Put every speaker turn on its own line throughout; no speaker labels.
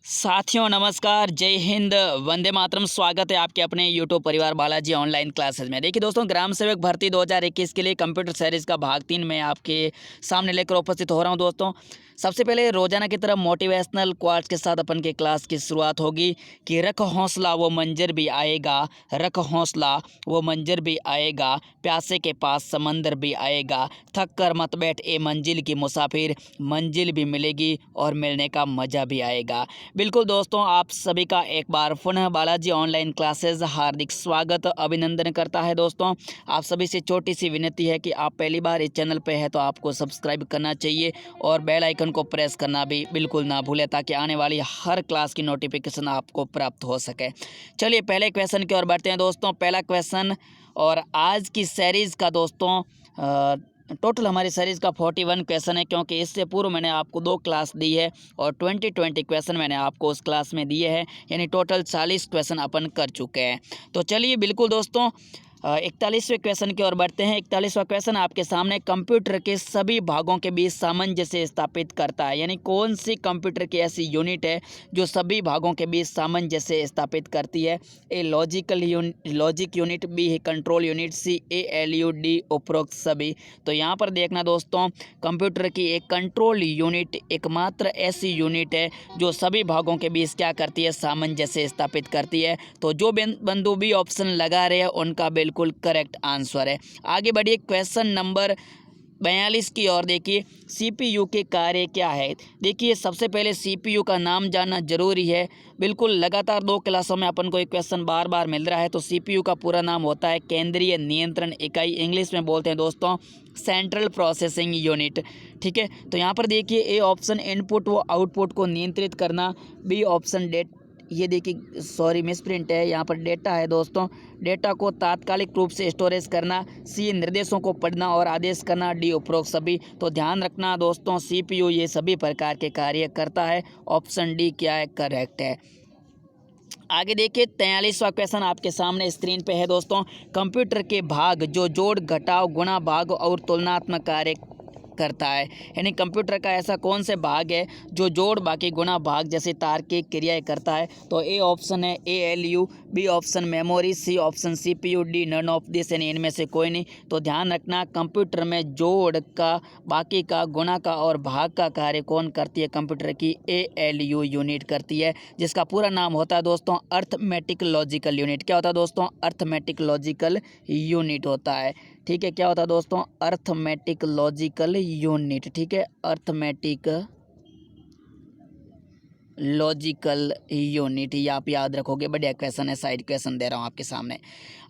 साथियों नमस्कार, जय हिंद, वंदे मातरम। स्वागत है आपके अपने यूट्यूब परिवार बालाजी ऑनलाइन क्लासेस में। देखिए दोस्तों, ग्राम सेवक भर्ती 2021 के लिए कंप्यूटर सीरीज़ का भाग 3 में आपके सामने लेकर उपस्थित हो रहा हूं। दोस्तों सबसे पहले रोजाना की तरह मोटिवेशनल क्वार्ट्स के साथ अपन के क्लास की शुरुआत होगी कि रख हौसला वो मंजर भी आएगा, रख हौसला वो मंजर भी आएगा, प्यासे के पास समंदर भी आएगा, थक कर मत बैठ ए मंजिल की मुसाफिर, मंजिल भी मिलेगी और मिलने का मज़ा भी आएगा। बिल्कुल दोस्तों, आप सभी का एक बार पुनः बालाजी ऑनलाइन क्लासेस हार्दिक स्वागत अभिनंदन करता है। दोस्तों आप सभी से छोटी सी विनती है कि आप पहली बार इस चैनल पे है तो आपको सब्सक्राइब करना चाहिए और बेल आइकन को प्रेस करना भी बिल्कुल ना भूलें ताकि आने वाली हर क्लास की नोटिफिकेशन आपको प्राप्त हो सके। चलिए पहले क्वेश्चन की ओर बढ़ते हैं दोस्तों। पहला क्वेश्चन, और आज की सीरीज़ का दोस्तों टोटल हमारी सीरीज़ का 41 क्वेश्चन है, क्योंकि इससे पूर्व मैंने आपको 2 क्लास दी है और 20 क्वेश्चन मैंने आपको उस क्लास में दिए हैं, यानी टोटल 40 क्वेश्चन अपन कर चुके हैं। तो चलिए बिल्कुल दोस्तों 41वें क्वेश्चन की ओर बढ़ते हैं। 41वां क्वेश्चन आपके सामने, कंप्यूटर के सभी भागों के बीच सामंजस्य स्थापित करता है, यानी कौन सी कंप्यूटर की ऐसी यूनिट है जो सभी भागों के बीच सामंजस्य स्थापित करती है। ए लॉजिक यूनिट, बी है control unit, C ALU, D उपरोक्त सभी। तो यहाँ पर देखना दोस्तों, कंप्यूटर की एक कंट्रोल यूनिट एकमात्र ऐसी यूनिट है जो सभी भागों के बीच क्या करती है, सामंजस्य स्थापित करती है। तो जो बंधु भी ऑप्शन लगा रहे हैं उनका बिल्कुल करेक्ट आंसर है। आगे बढ़िए क्वेश्चन नंबर 42 की ओर। देखिए CPU के कार्य क्या है। देखिए सबसे पहले CPU का नाम जानना जरूरी है। बिल्कुल लगातार 2 क्लासों में अपन को एक क्वेश्चन बार बार मिल रहा है। तो CPU का पूरा नाम होता है केंद्रीय नियंत्रण इकाई, इंग्लिश में बोलते हैं दोस्तों सेंट्रल प्रोसेसिंग यूनिट। ठीक है, तो यहाँ पर देखिए ए ऑप्शन इनपुट व आउटपुट को नियंत्रित करना, बी ऑप्शन ये देखिए सॉरी मिसप्रिंट है, यहाँ पर डेटा है दोस्तों, डेटा को तात्कालिक रूप से स्टोरेज करना, सी निर्देशों को पढ़ना और आदेश करना, डी उपरोक्त सभी। तो ध्यान रखना दोस्तों, CPU ये सभी प्रकार के कार्य करता है। ऑप्शन डी क्या है, करेक्ट है। आगे देखिए 43वां क्वेश्चन आपके सामने स्क्रीन पे है दोस्तों। कंप्यूटर के भाग जो जोड़, घटाव, गुणा, भाग और तुलनात्मक कार्य करता है, यानी कंप्यूटर का ऐसा कौन से भाग है जो जोड़, बाकी गुणा, भाग जैसे तार्किक क्रियाएं करता है। तो ए ऑप्शन है ALU, B option memory, C option CPU, D none of this, यानी इनमें से कोई नहीं। तो ध्यान रखना, कंप्यूटर में जोड़ का, बाकी का, गुणा का और भाग का कार्य कौन करती है, कंप्यूटर की ALU यूनिट करती है, जिसका पूरा नाम होता है दोस्तों अर्थमेटिक लॉजिकल यूनिट। क्या होता है दोस्तों, अर्थमेटिक लॉजिकल यूनिट होता है। ठीक है, क्या होता है दोस्तों, अर्थमेटिक लॉजिकल यूनिट। ठीक है, अर्थमेटिक लॉजिकल यूनिट, ये आप याद रखोगे। बढ़िया क्वेश्चन है, साइड क्वेश्चन दे रहा हूँ आपके सामने।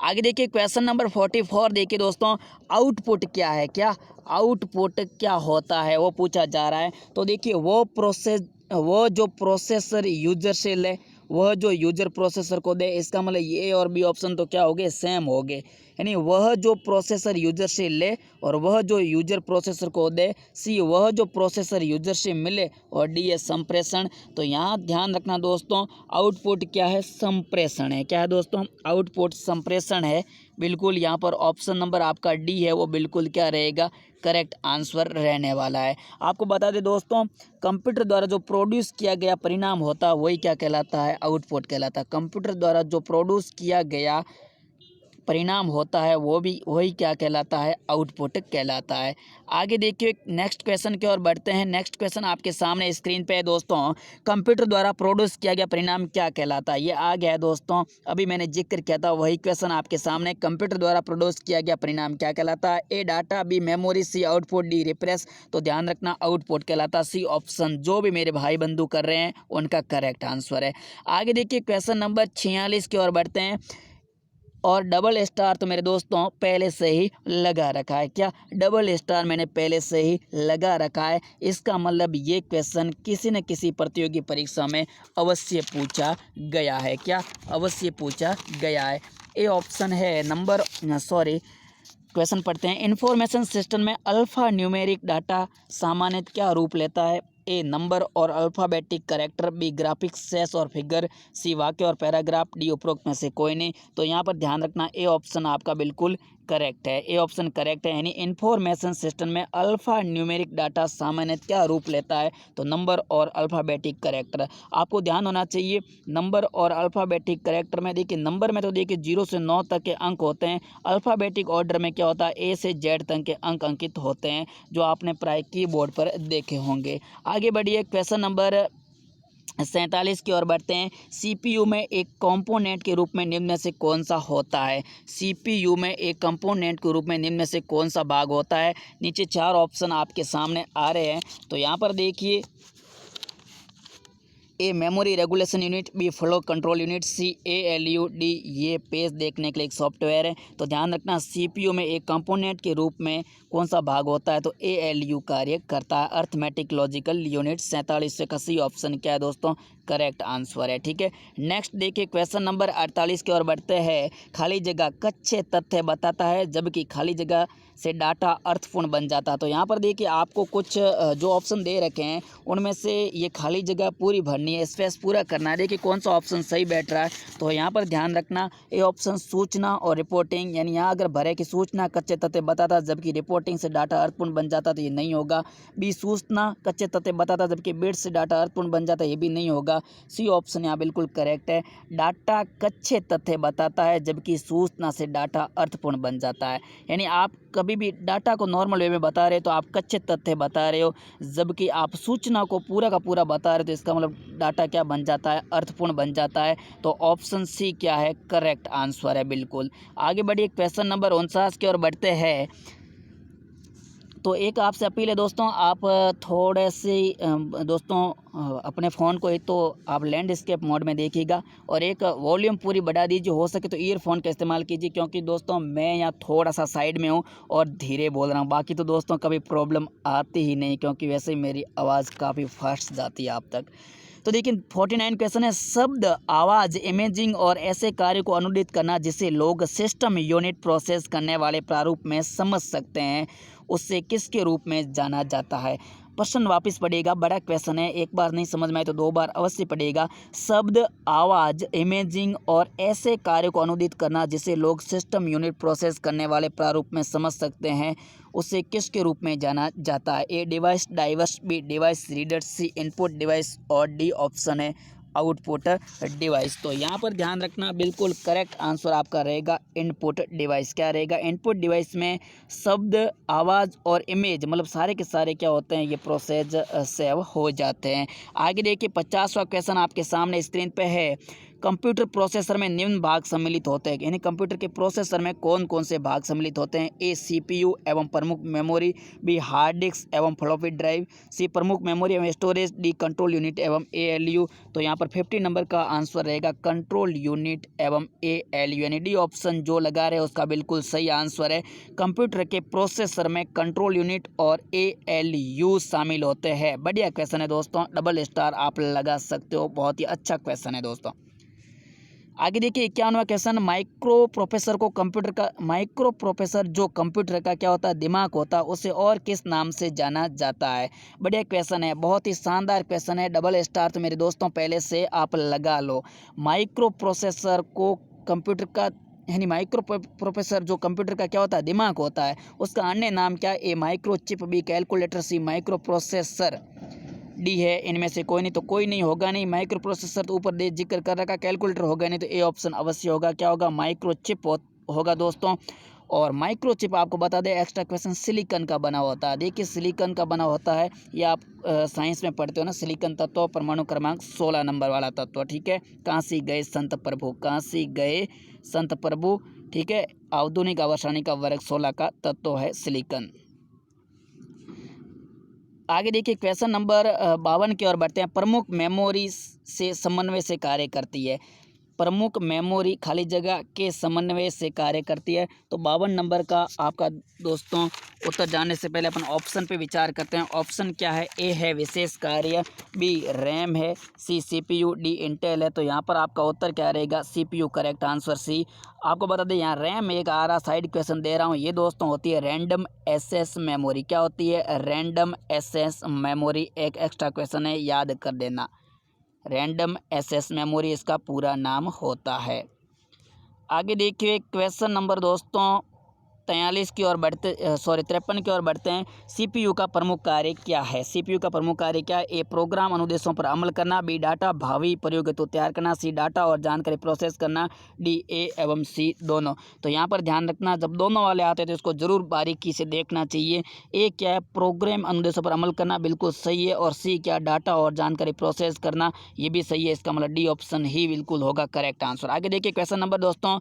आगे देखिए क्वेश्चन नंबर 44। देखिए दोस्तों, आउटपुट क्या है, क्या आउटपुट क्या होता है वो पूछा जा रहा है। तो देखिए वो जो प्रोसेसर यूजर से ले, वह जो यूजर प्रोसेसर को दे, इसका मतलब ए और बी ऑप्शन तो क्या हो गए, सेम हो गए, यानी वह जो प्रोसेसर यूजर से ले और वह जो यूजर प्रोसेसर को दे, सी वह जो प्रोसेसर यूजर से मिले, और डी है संप्रेषण। तो यहाँ ध्यान रखना दोस्तों, आउटपुट क्या है, संप्रेषण है। क्या है दोस्तों, आउटपुट संप्रेषण है। बिल्कुल यहाँ पर ऑप्शन नंबर आपका डी है वो बिल्कुल क्या रहेगा, करेक्ट आंसर रहने वाला है। आपको बता दें दोस्तों, कंप्यूटर द्वारा जो प्रोड्यूस किया गया परिणाम होता है वही क्या कहलाता है, आउटपुट कहलाता है। कंप्यूटर द्वारा जो प्रोड्यूस किया गया परिणाम होता है वो भी वही क्या कहलाता है, आउटपुट कहलाता है। आगे देखिए नेक्स्ट क्वेश्चन की ओर बढ़ते हैं। नेक्स्ट क्वेश्चन आपके सामने स्क्रीन पे है दोस्तों, कंप्यूटर द्वारा प्रोड्यूस किया गया परिणाम क्या कहलाता है। ये आ गया है दोस्तों, अभी मैंने जिक्र किया था वही क्वेश्चन आपके सामने, कंप्यूटर द्वारा प्रोड्यूस किया गया परिणाम क्या कहलाता है। ए डाटा, बी मेमोरी, सी आउटपुट, डी रिप्रेस। तो ध्यान रखना आउटपुट कहलाता है। सी ऑप्शन जो भी मेरे भाई बंधु कर रहे हैं उनका करेक्ट आंसर है। आगे देखिए क्वेश्चन नंबर 46 की ओर बढ़ते हैं। और डबल स्टार तो मेरे दोस्तों पहले से ही लगा रखा है। क्या, डबल स्टार मैंने पहले से ही लगा रखा है। इसका मतलब ये क्वेश्चन किसी न किसी प्रतियोगी परीक्षा में अवश्य पूछा गया है। क्या, अवश्य पूछा गया है। ए ऑप्शन है क्वेश्चन पढ़ते हैं। इंफॉर्मेशन सिस्टम में अल्फा न्यूमेरिक डाटा सामान्यतः क्या रूप लेता है। ए नंबर और अल्फ़ाबेटिक कैरेक्टर, बी ग्राफिक्स, सेस और फिगर, सी वाक्य और पैराग्राफ, डी उपरोक्त में से कोई नहीं। तो यहाँ पर ध्यान रखना ए ऑप्शन आपका बिल्कुल करेक्ट है, ए ऑप्शन करेक्ट है। यानी इंफॉर्मेशन सिस्टम में अल्फ़ा न्यूमेरिक डाटा सामान्य क्या रूप लेता है, तो नंबर और अल्फ़ाबेटिक कैरेक्टर। आपको ध्यान होना चाहिए नंबर और अल्फ़ाबेटिक कैरेक्टर में। देखिए नंबर में तो देखिए 0 से 9 तक के अंक होते हैं, अल्फ़ाबेटिक ऑर्डर में क्या होता है ए से जेड तक के अंक अंकित होते हैं, जो आपने प्राय कीबोर्ड पर देखे होंगे। आगे बढ़िए, क्वेश्चन नंबर 47 की ओर बढ़ते हैं। सीपीयू में एक कंपोनेंट के रूप में निम्न में से कौन सा होता है। सीपीयू में एक कंपोनेंट के रूप में निम्न में से कौन सा भाग होता है। नीचे 4 ऑप्शन आपके सामने आ रहे हैं, तो यहाँ पर देखिए A memory regulation unit, B flow control unit, C ALU, D ये पेज देखने के लिए एक सॉफ्टवेयर है। तो ध्यान रखना सीपीयू में एक कंपोनेंट के रूप में कौन सा भाग होता है, तो ALU कार्य करता है, अर्थमेटिक लॉजिकल यूनिट। 47 से का सी ऑप्शन क्या है दोस्तों, करेक्ट आंसर है। ठीक है, नेक्स्ट देखिए क्वेश्चन नंबर 48 की ओर बढ़ते हैं। खाली जगह कच्चे तथ्य बताता है जबकि खाली जगह से डाटा अर्थपूर्ण बन जाता है। तो यहाँ पर देखिए आपको कुछ जो ऑप्शन दे रखे हैं उनमें से ये खाली जगह पूरी भरनी है, स्पेस पूरा करना है। देखिए कौन सा ऑप्शन सही बैठ रहा है, तो यहाँ पर ध्यान रखना ये ऑप्शन सूचना और रिपोर्टिंग, यानी यहाँ अगर भरे कि सूचना कच्चे तथ्य बताता जबकि रिपोर्टिंग से डाटा अर्थपूर्ण बन जाता तो ये नहीं होगा। बी सूचना कच्चे तथ्य बताता जबकि बिट से डाटा अर्थपूर्ण बन जाता ये भी नहीं होगा। सी ऑप्शन यहाँ बिल्कुल करेक्ट है, डाटा कच्चे तथ्य बताता है जबकि सूचना से डाटा अर्थपूर्ण बन जाता है। यानी आप कभी भी डाटा को नॉर्मल वे में बता रहे हो तो आप कच्चे तथ्य बता रहे हो, जबकि आप सूचना को पूरा का पूरा बता रहे हो तो इसका मतलब डाटा क्या बन जाता है, अर्थपूर्ण बन जाता है। तो ऑप्शन सी क्या है, करेक्ट आंसर है बिल्कुल। आगे बढ़िए क्वेश्चन नंबर 49 की ओर बढ़ते हैं। तो एक आपसे अपील है दोस्तों, आप थोड़े से दोस्तों अपने फ़ोन को एक तो आप लैंडस्केप मोड में देखिएगा और एक वॉल्यूम पूरी बढ़ा दीजिए, हो सके तो ईयरफोन का इस्तेमाल कीजिए, क्योंकि दोस्तों मैं यहाँ थोड़ा सा साइड में हूँ और धीरे बोल रहा हूँ। बाकी तो दोस्तों कभी प्रॉब्लम आती ही नहीं, क्योंकि वैसे ही मेरी आवाज़ काफ़ी फास्ट जाती है आप तक। तो देखिए 49 क्वेश्चन है, शब्द, आवाज़, इमेजिंग और ऐसे कार्य को अनुदित करना जिसे लोग सिस्टम यूनिट प्रोसेस करने वाले प्रारूप में समझ सकते हैं, उससे किसके रूप में जाना जाता है। प्रश्न वापस पढ़िएगा, बड़ा क्वेश्चन है, एक बार नहीं समझ में आए तो 2 बार अवश्य पढ़िएगा। शब्द, आवाज़, इमेजिंग और ऐसे कार्य को अनुदित करना जिसे लोग सिस्टम यूनिट प्रोसेस करने वाले प्रारूप में समझ सकते हैं, उसे किसके रूप में जाना जाता है। A device drivers, B device reader, C input device और डी ऑप्शन है आउटपुट डिवाइस। तो यहाँ पर ध्यान रखना बिल्कुल करेक्ट आंसर आपका रहेगा इनपुट डिवाइस। क्या रहेगा, इनपुट डिवाइस में शब्द, आवाज़ और इमेज मतलब सारे के सारे क्या होते हैं, ये प्रोसेस सेव हो जाते हैं। आगे देखिए 50वां क्वेश्चन आपके सामने स्क्रीन पे है। कंप्यूटर प्रोसेसर में निम्न भाग सम्मिलित होते हैं, यानी कंप्यूटर के प्रोसेसर में कौन कौन से भाग सम्मिलित होते हैं। ए सीपीयू एवं प्रमुख मेमोरी, बी हार्ड डिस्क एवं फ्लॉपी ड्राइव, सी प्रमुख मेमोरी एवं स्टोरेज, डी कंट्रोल यूनिट एवं ALU। तो यहाँ पर 50 नंबर का आंसर रहेगा कंट्रोल यूनिट एवं ALU, यानी डी ऑप्शन जो लगा रहे हैं उसका बिल्कुल सही आंसर है। कंप्यूटर के प्रोसेसर में कंट्रोल यूनिट और ALU शामिल होते हैं। बढ़िया क्वेश्चन है दोस्तों, डबल स्टार आप लगा सकते हो, बहुत ही अच्छा क्वेश्चन है दोस्तों। आगे देखिए 51वां क्वेश्चन, माइक्रो प्रोसेसर को कंप्यूटर का, माइक्रो प्रोसेसर जो कंप्यूटर का क्या होता है, दिमाग होता है, उसे और किस नाम से जाना जाता है। बढ़िया क्वेश्चन है, बहुत ही शानदार क्वेश्चन है, डबल स्टार तो मेरे दोस्तों पहले से आप लगा लो। माइक्रो प्रोसेसर को कंप्यूटर का, यानी माइक्रो प्रोसेसर जो कंप्यूटर का क्या होता है, दिमाग होता है, उसका अन्य नाम क्या है। ए माइक्रो चिप, बी कैलकुलेटर, सी माइक्रो प्रोसेसर, डी है इनमें से कोई नहीं, तो कोई नहीं होगा नहीं। माइक्रो प्रोसेसर तो ऊपर दे जिक्र कर रखा, कैलकुलेटर होगा नहीं, तो ए ऑप्शन अवश्य होगा। क्या होगा, माइक्रो चिप होगा दोस्तों। और माइक्रो चिप आपको बता दें एक्स्ट्रा क्वेश्चन सिलिकॉन का बना होता है। देखिए सिलिकॉन का बना होता है, ये आप साइंस में पढ़ते हो ना, सिलिकॉन तत्व परमाणु क्रमांक 16 नंबर वाला तत्व। ठीक है, काशी गए संत प्रभु, काशी गए संत प्रभु। ठीक है, आधुनिक आवर्षाणी का वर्ग 16 का तत्व है सिलिकॉन। आगे देखिए क्वेश्चन नंबर 52 की ओर बढ़ते हैं। प्रमुख मेमोरी से समन्वय से कार्य करती है, प्रमुख मेमोरी खाली जगह के समन्वय से कार्य करती है। तो 52 नंबर का आपका दोस्तों उत्तर जानने से पहले अपन ऑप्शन पे विचार करते हैं। ऑप्शन क्या है, ए है विशेष कार्य, बी रैम है, सी CPU, डी इंटेल है। तो यहाँ पर आपका उत्तर क्या रहेगा, CPU करेक्ट आंसर सी। आपको बता दें यहाँ रैम एक आ रहा, साइड क्वेश्चन दे रहा हूँ, ये दोस्तों होती है रैंडम एक्सेस मेमोरी। क्या होती है, रैंडम एक्सेस मेमोरी, एक एक्स्ट्रा क्वेश्चन है, याद कर देना, रैंडम एक्सेस मेमोरी इसका पूरा नाम होता है। आगे देखिए क्वेश्चन नंबर दोस्तों 43 की ओर बढ़ते 53 की ओर बढ़ते हैं। सीपीयू का प्रमुख कार्य क्या है? सीपीयू का प्रमुख कार्य क्या है? ए, प्रोग्राम अनुदेशों पर अमल करना, बी, डाटा भावी प्रयोग हेतु तैयार करना, सी, डाटा और जानकारी प्रोसेस करना, डी, ए एवं सी दोनों। तो यहाँ पर ध्यान रखना, जब दोनों वाले आते हैं तो इसको जरूर बारीकी से देखना चाहिए। ए क्या है? प्रोग्राम अनुदेशों पर अमल करना, बिल्कुल सही है। और सी क्या? डाटा और जानकारी प्रोसेस करना, ये भी सही है। इसका मतलब डी ऑप्शन ही बिल्कुल होगा करेक्ट आंसर। आगे देखिए क्वेश्चन नंबर दोस्तों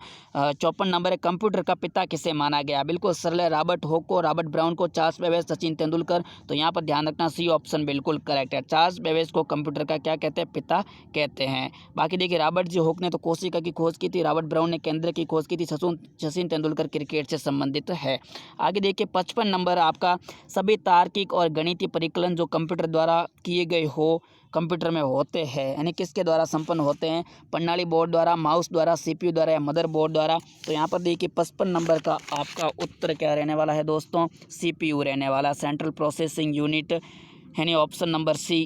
54 नंबर है। कंप्यूटर का पिता किसे माना गया? बिल्कुल सरल है। रॉबर्ट हॉक को, रॉबर्ट ब्राउन को, चार्ल्स बेबेज, सचिन तेंदुलकर। तो यहाँ पर ध्यान रखना सी ऑप्शन बिल्कुल करेक्ट है। चार्ल्स बेबेज को कंप्यूटर का क्या कहते हैं? पिता कहते हैं। बाकी देखिए रॉबर्ट जी हॉक ने तो कोशिका की खोज की थी, रॉबर्ट ब्राउन ने केंद्र की खोज की थी, सचिन तेंदुलकर क्रिकेट से संबंधित है। आगे देखिए 55 नंबर आपका, सभी तार्किक और गणितीय परिकलन जो कंप्यूटर द्वारा किए गए हो कंप्यूटर में होते हैं, यानी किसके द्वारा संपन्न होते हैं? प्रणाली बोर्ड द्वारा, माउस द्वारा, सीपीयू द्वारा या मदर बोर्ड द्वारा। तो यहाँ पर देखिए 55 नंबर का आपका उत्तर क्या रहने वाला है दोस्तों? सीपीयू रहने वाला, सेंट्रल प्रोसेसिंग यूनिट, यानी option number C,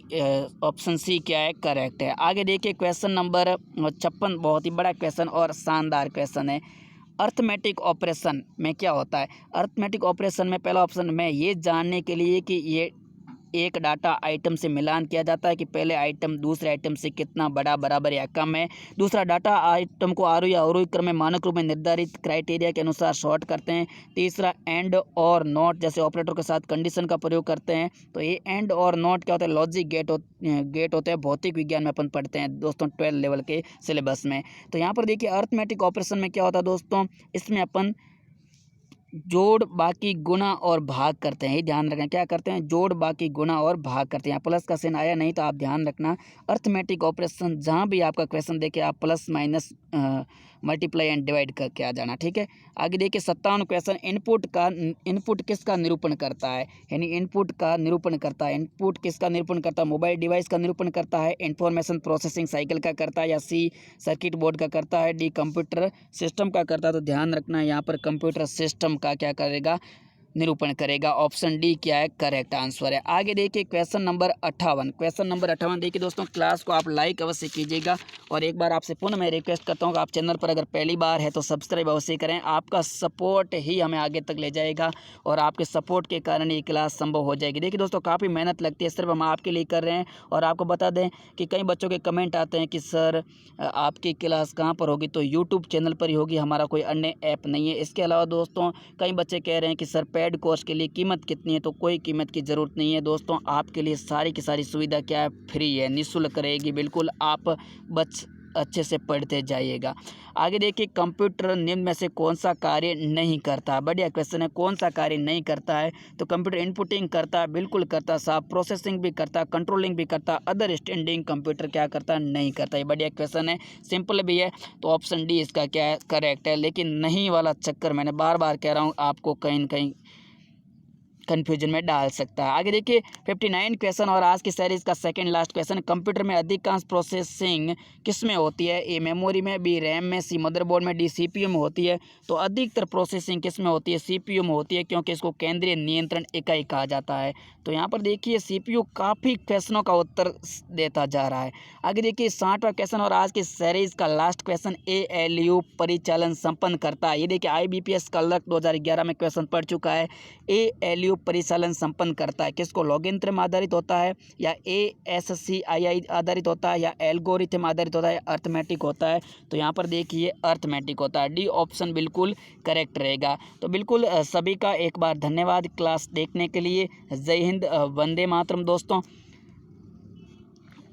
option C क्या है? करेक्ट है। आगे देखिए क्वेश्चन नंबर 56, बहुत ही बड़ा क्वेश्चन और शानदार क्वेश्चन है। अर्थमेटिक ऑपरेशन में क्या होता है? अर्थमेटिक ऑपरेशन में पहला ऑप्शन में ये जानने के लिए कि ये एक डाटा आइटम से मिलान किया जाता है कि पहले आइटम दूसरे आइटम से कितना बड़ा, बराबर या कम है। दूसरा, डाटा आइटम को आरोही या अवरोही क्रम में मानक रूप में निर्धारित क्राइटेरिया के अनुसार सॉर्ट करते हैं। तीसरा, एंड और नॉट जैसे ऑपरेटर के साथ कंडीशन का प्रयोग करते हैं। तो ये एंड और नॉट क्या होता है? लॉजिक गेट होते हैं। भौतिक विज्ञान में अपन पढ़ते हैं दोस्तों 12 लेवल के सिलेबस में। तो यहाँ पर देखिए अर्थमेटिक ऑपरेशन में क्या होता है दोस्तों? इसमें अपन जोड़, बाकी, गुना और भाग करते हैं। ये ध्यान रखना, क्या करते हैं? जोड़, बाकी, गुना और भाग करते हैं। यहाँ प्लस का साइन आया नहीं तो आप ध्यान रखना, अर्थमेटिक ऑपरेशन जहाँ भी आपका क्वेश्चन देखे आप plus minus multiply and divide करके आ जाना, ठीक है। आगे देखिए 57 क्वेश्चन, इनपुट किसका निरूपण करता है? यानी इनपुट का निरूपण करता है। इनपुट किसका निरूपण करता है? मोबाइल डिवाइस का निरूपण करता है, इंफॉर्मेशन प्रोसेसिंग साइकिल का करता है, या सी सर्किट बोर्ड का करता है, डी कंप्यूटर सिस्टम का करता है। तो ध्यान रखना यहाँ पर कंप्यूटर सिस्टम का क्या करेगा? निरूपण करेगा। ऑप्शन डी क्या है? करेक्ट आंसर है। आगे देखिए क्वेश्चन नंबर 58। क्वेश्चन नंबर 58 देखिए दोस्तों, क्लास को आप लाइक अवश्य कीजिएगा और एक बार आपसे पुनः मैं रिक्वेस्ट करता हूँ कि आप चैनल पर अगर पहली बार है तो सब्सक्राइब अवश्य करें। आपका सपोर्ट ही हमें आगे तक ले जाएगा और आपके सपोर्ट के कारण ये क्लास संभव हो जाएगी। देखिए दोस्तों काफ़ी मेहनत लगती है, सिर्फ हम आपके लिए कर रहे हैं। और आपको बता दें कि कई बच्चों के कमेंट आते हैं कि सर आपकी क्लास कहाँ पर होगी? तो यूट्यूब चैनल पर ही होगी, हमारा कोई अन्य ऐप नहीं है। इसके अलावा दोस्तों कई बच्चे कह रहे हैं कि सर पेड कोर्स के लिए कीमत कितनी है? तो कोई कीमत की ज़रूरत नहीं है दोस्तों, आपके लिए सारी की सारी सुविधा क्या है? फ्री है, निःशुल्क रहेगी बिल्कुल। आप अच्छे से पढ़ते जाइएगा। आगे देखिए कंप्यूटर निम्न में से कौन सा कार्य नहीं करता? बढ़िया क्वेश्चन है, कौन सा कार्य नहीं करता है? तो कंप्यूटर इनपुटिंग करता है, बिल्कुल करता है साहब। प्रोसेसिंग भी करता है, कंट्रोलिंग भी करता है, अदर स्टैंडिंग कंप्यूटर क्या करता है? नहीं करता। ये बढ़िया क्वेश्चन है, सिंपल भी है। तो ऑप्शन डी इसका क्या है? करेक्ट है। लेकिन नहीं वाला चक्कर मैंने बार बार कह रहा हूँ आपको कहीं न कहीं कन्फ्यूजन में डाल सकता है। आगे देखिए 59 क्वेश्चन और आज की सीरीज का सेकंड लास्ट क्वेश्चन, कंप्यूटर में अधिकांश प्रोसेसिंग किस में होती है? ए मेमोरी में, बी रैम में, सी मदरबोर्ड में, डी सीपीयू में होती है। तो अधिकतर प्रोसेसिंग किस में होती है? सीपीयू में होती है, क्योंकि इसको केंद्रीय नियंत्रण इकाई कहा जाता है। तो यहाँ पर देखिए सीपीयू काफ़ी क्वेश्चनों का उत्तर देता जा रहा है। आगे देखिए 60वां क्वेश्चन और आज की सीरीज का लास्ट क्वेश्चन, ALU परिचालन संपन्न करता है। ये देखिए IBPS क्लर्क 2011 में क्वेश्चन पढ़ चुका है। ALU परिचालन संपन्न करता है किसको? लॉगिन आधारित होता है, या ASCII आधारित होता है, या एल्गोरिथम आधारित होता है, अर्थमेटिक होता है? तो यहाँ पर देखिए अर्थमेटिक होता है। डी ऑप्शन बिल्कुल करेक्ट रहेगा। तो बिल्कुल सभी का एक बार धन्यवाद क्लास देखने के लिए। जय हिंद, वंदे मातरम दोस्तों।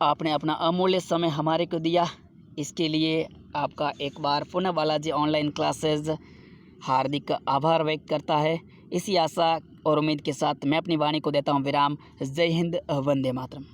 आपने अपना अमूल्य समय हमारे को दिया, इसके लिए आपका एक बार पुनः बालाजी ऑनलाइन क्लासेस हार्दिक आभार व्यक्त करता है। इसी आशा और उम्मीद के साथ मैं अपनी वाणी को देता हूँ विराम। जय हिंद, वंदे मातरम।